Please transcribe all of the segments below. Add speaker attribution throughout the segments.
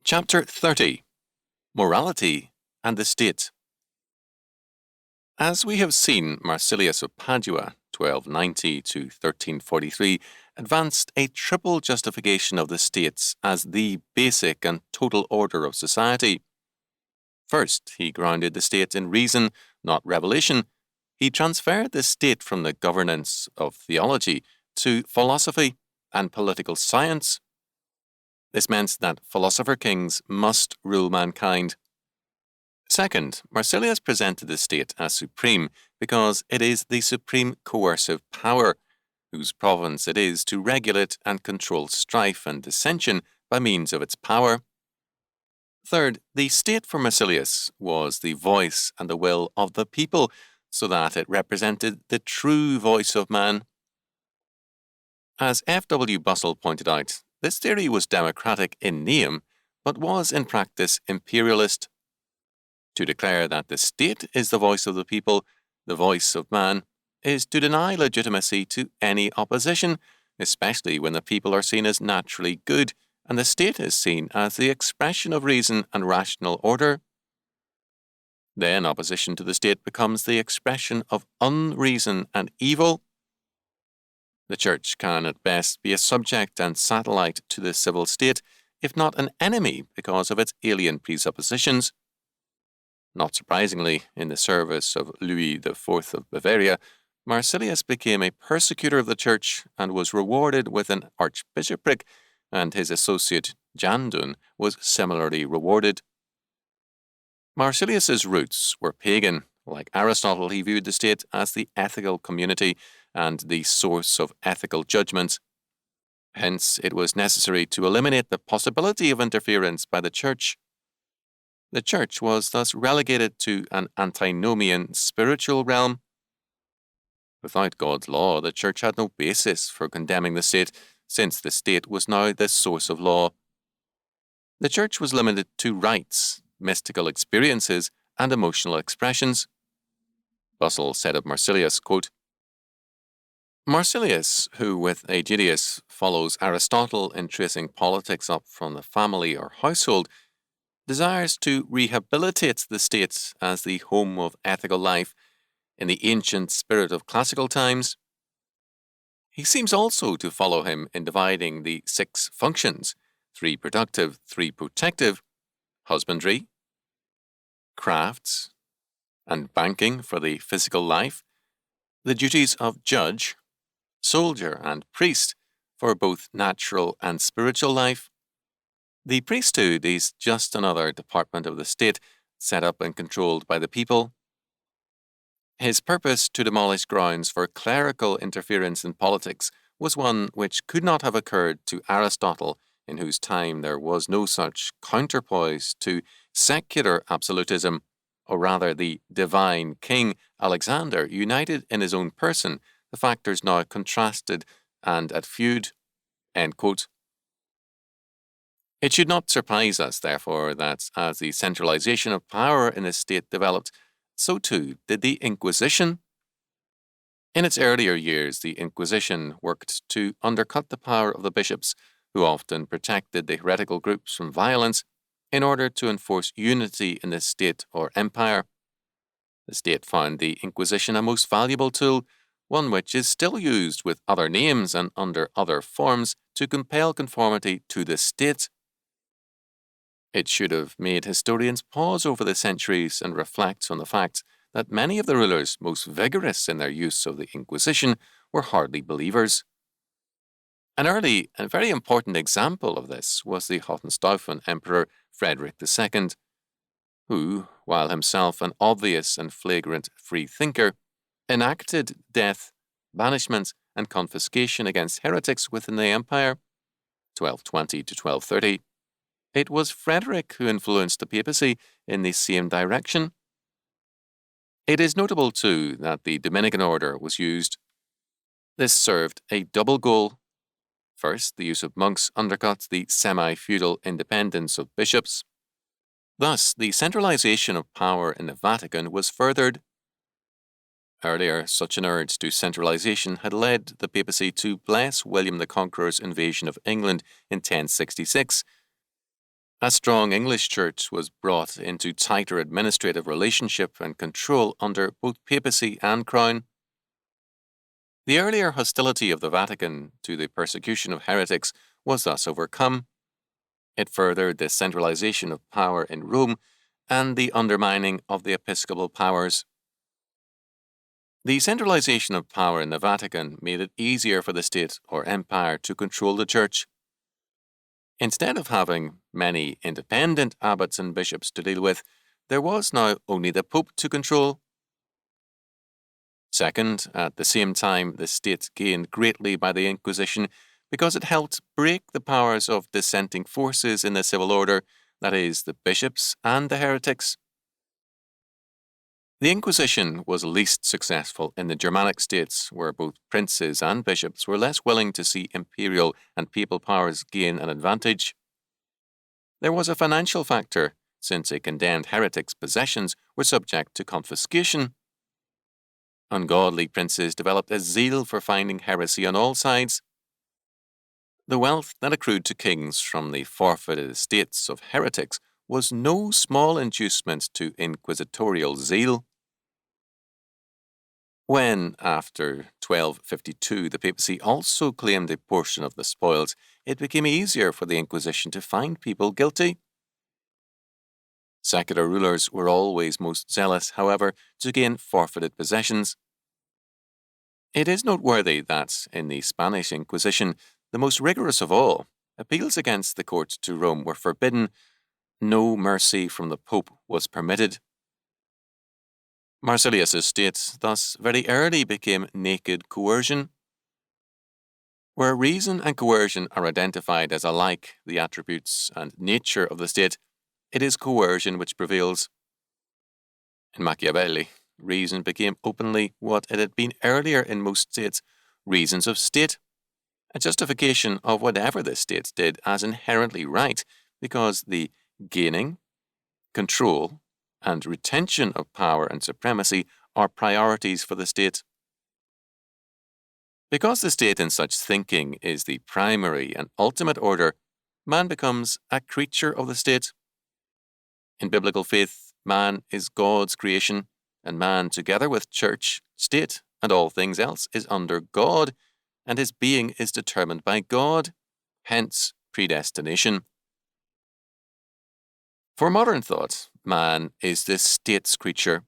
Speaker 1: Chapter 30 Morality and the State. As we have seen, Marsilius of Padua, 1290 to 1343, advanced a triple justification of the states as the basic and total order of society. First, he grounded the state in reason, not revelation. He transferred the state from the governance of theology to philosophy and political science. This meant that philosopher kings must rule mankind. Second, Marsilius presented the state as supreme because it is the supreme coercive power, whose province it is to regulate and control strife and dissension by means of its power. Third, the state for Marsilius was the voice and the will of the people, so that it represented the true voice of man. As F.W. Bussell pointed out, this theory was democratic in name, but was in practice imperialist. To declare that the state is the voice of the people, the voice of man, is to deny legitimacy to any opposition, especially when the people are seen as naturally good and the state is seen as the expression of reason and rational order. Then opposition to the state becomes the expression of unreason and evil. The Church can at best be a subject and satellite to the civil state, if not an enemy because of its alien presuppositions. Not surprisingly, in the service of Louis IV of Bavaria, Marsilius became a persecutor of the Church and was rewarded with an archbishopric, and his associate Jandun was similarly rewarded. Marsilius's roots were pagan. Like Aristotle, he viewed the state as the ethical community and the source of ethical judgments. Hence, it was necessary to eliminate the possibility of interference by the Church. The Church was thus relegated to an antinomian spiritual realm. Without God's law, the Church had no basis for condemning the state, since the state was now the source of law. The Church was limited to rites, mystical experiences, and emotional expressions. Bussell said of Marsilius, quote, Marsilius, who with Aegidius follows Aristotle in tracing politics up from the family or household, desires to rehabilitate the state as the home of ethical life in the ancient spirit of classical times. He seems also to follow him in dividing the 6 functions, 3 productive, 3 protective, husbandry, crafts, and banking for the physical life, the duties of judge, soldier, and priest for both natural and spiritual life. The priesthood is just another department of the state set up and controlled by the people. His purpose to demolish grounds for clerical interference in politics was one which could not have occurred to Aristotle, in whose time there was no such counterpoise to secular absolutism, or rather the divine king Alexander united in his own person the factors now contrasted and at feud. End quote. It should not surprise us, therefore, that as the centralization of power in the state developed, so too did the Inquisition. In its earlier years, the Inquisition worked to undercut the power of the bishops, who often protected the heretical groups from violence, in order to enforce unity in the state or empire. The state found the Inquisition a most valuable tool, one which is still used with other names and under other forms to compel conformity to the state. It should have made historians pause over the centuries and reflect on the fact that many of the rulers most vigorous in their use of the Inquisition were hardly believers. An early and very important example of this was the Hohenstaufen Emperor Frederick II, who, while himself an obvious and flagrant freethinker, enacted death, banishment, and confiscation against heretics within the empire, 1220 to 1230. It was Frederick who influenced the papacy in the same direction. It is notable, too, that the Dominican order was used. This served a double goal. First, the use of monks undercut the semi-feudal independence of bishops. Thus, the centralization of power in the Vatican was furthered. Earlier, such an urge to centralization had led the papacy to bless William the Conqueror's invasion of England in 1066. A strong English church was brought into tighter administrative relationship and control under both papacy and crown. The earlier hostility of the Vatican to the persecution of heretics was thus overcome. It furthered the centralization of power in Rome and the undermining of the episcopal powers. The centralization of power in the Vatican made it easier for the state or empire to control the church. Instead of having many independent abbots and bishops to deal with, there was now only the Pope to control. Second, at the same time, the state gained greatly by the Inquisition because it helped break the powers of dissenting forces in the civil order, that is, the bishops and the heretics. The Inquisition was least successful in the Germanic states, where both princes and bishops were less willing to see imperial and papal powers gain an advantage. There was a financial factor, since a condemned heretic's possessions were subject to confiscation. Ungodly princes developed a zeal for finding heresy on all sides. The wealth that accrued to kings from the forfeited estates of heretics was no small inducement to inquisitorial zeal. When, after 1252, the papacy also claimed a portion of the spoils, it became easier for the Inquisition to find people guilty. Secular rulers were always most zealous, however, to gain forfeited possessions. It is noteworthy that, in the Spanish Inquisition, the most rigorous of all, appeals against the court to Rome were forbidden. No mercy from the Pope was permitted. Marsilius's state thus very early became naked coercion. Where reason and coercion are identified as alike the attributes and nature of the state, it is coercion which prevails. In Machiavelli, reason became openly what it had been earlier in most states, reasons of state, a justification of whatever the state did as inherently right, because the gaining, control, and retention of power and supremacy are priorities for the state. Because the state in such thinking is the primary and ultimate order, man becomes a creature of the state. In biblical faith, man is God's creation, and man, together with church, state, and all things else, is under God, and his being is determined by God, hence predestination. For modern thought, man is the state's creature.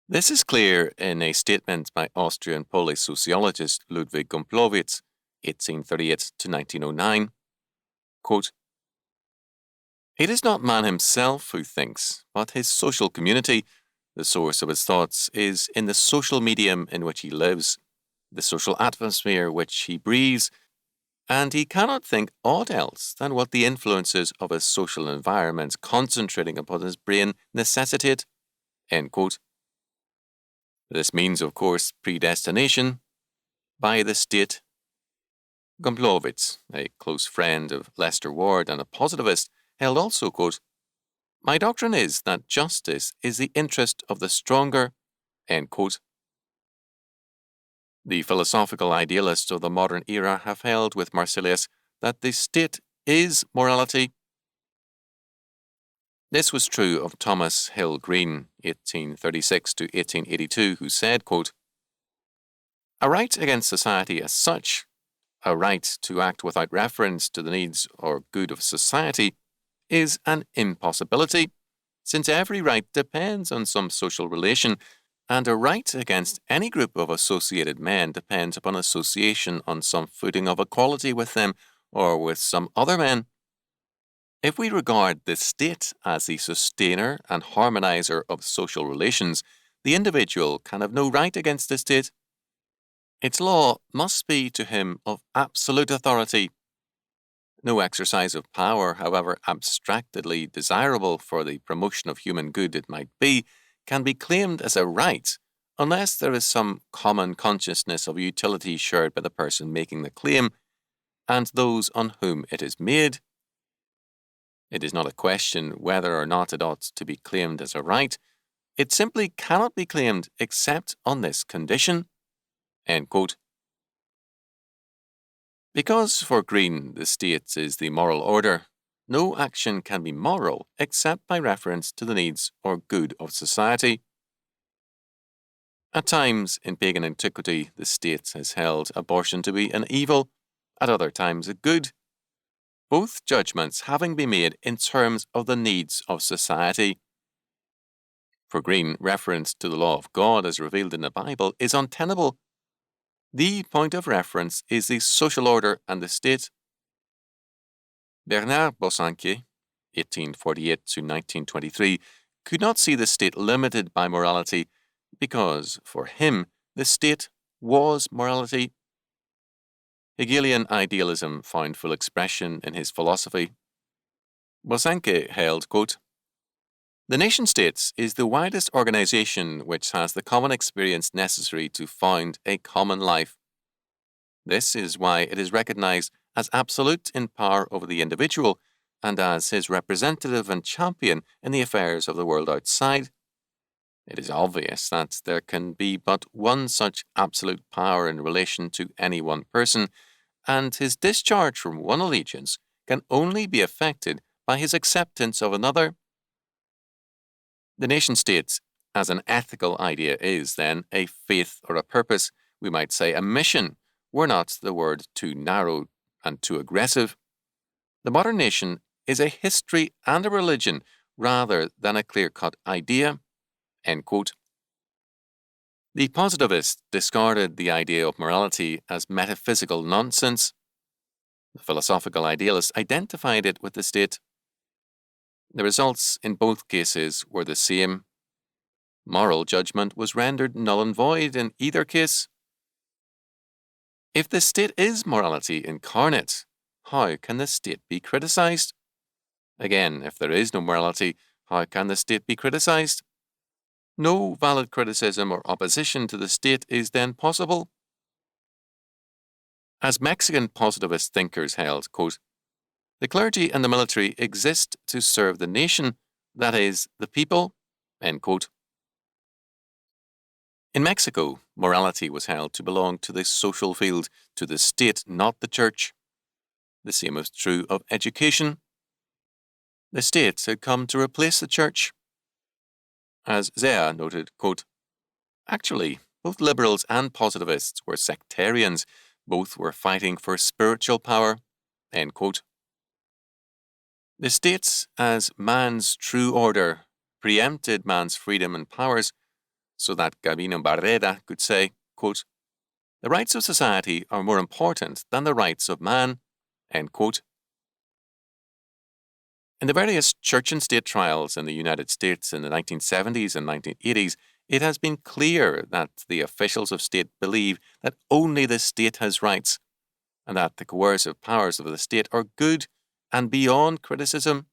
Speaker 1: This is clear in a statement by Austrian Polish sociologist Ludwig Gomplowicz, 1838 to 1909. Quote, "It is not man himself who thinks, but his social community. The source of his thoughts is in the social medium in which he lives, the social atmosphere which he breathes, and he cannot think aught else than what the influences of his social environment concentrating upon his brain necessitate." End quote. This means, of course, predestination by the state. Gomplowicz, a close friend of Lester Ward and a positivist, held also, quote, "My doctrine is that justice is the interest of the stronger," end quote. The philosophical idealists of the modern era have held with Marsilius that the state is morality. This was true of Thomas Hill Green, 1836 to 1882, who said, quote, "A right against society as such, a right to act without reference to the needs or good of society, is an impossibility, since every right depends on some social relation, and a right against any group of associated men depends upon association on some footing of equality with them or with some other men. If we regard the state as the sustainer and harmonizer of social relations, the individual can have no right against the state. Its law must be to him of absolute authority. No exercise of power, however abstractedly desirable for the promotion of human good it might be, can be claimed as a right unless there is some common consciousness of utility shared by the person making the claim and those on whom it is made. It is not a question whether or not it ought to be claimed as a right. It simply cannot be claimed except on this condition." End quote. Because for Green, the state is the moral order, no action can be moral except by reference to the needs or good of society. At times in pagan antiquity, the state has held abortion to be an evil, at other times a good, both judgments having been made in terms of the needs of society. For Green, reference to the law of God as revealed in the Bible is untenable. The point of reference is the social order and the state. Bernard Bosanquet, 1848 to 1923, could not see the state limited by morality because, for him, the state was morality. Hegelian idealism found full expression in his philosophy. Bosanquet held, quote, "The nation-state is the widest organization which has the common experience necessary to found a common life. This is why it is recognized as absolute in power over the individual and as his representative and champion in the affairs of the world outside. It is obvious that there can be but one such absolute power in relation to any one person, and his discharge from one allegiance can only be effected by his acceptance of another. The nation-state as an ethical idea is, then, a faith or a purpose, we might say a mission, were not the word too narrow and too aggressive. The modern nation is a history and a religion rather than a clear-cut idea." End quote. The positivists discarded the idea of morality as metaphysical nonsense. The philosophical idealists identified it with the state. The results in both cases were the same. Moral judgment was rendered null and void in either case. If the state is morality incarnate, how can the state be criticized? Again, if there is no morality, how can the state be criticized? No valid criticism or opposition to the state is then possible. As Mexican positivist thinkers held, quote, "The clergy and the military exist to serve the nation, that is, the people." End quote. In Mexico, morality was held to belong to the social field, to the state, not the church. The same was true of education. The state had come to replace the church. As Zea noted, quote, "Actually, both liberals and positivists were sectarians. Both were fighting for spiritual power." End quote. The state, as man's true order, preempted man's freedom and powers, so that Gabino Barreda could say, quote, "The rights of society are more important than the rights of man." End quote. In the various church and state trials in the United States in the 1970s and 1980s, it has been clear that the officials of state believe that only the state has rights, and that the coercive powers of the state are good and beyond criticism.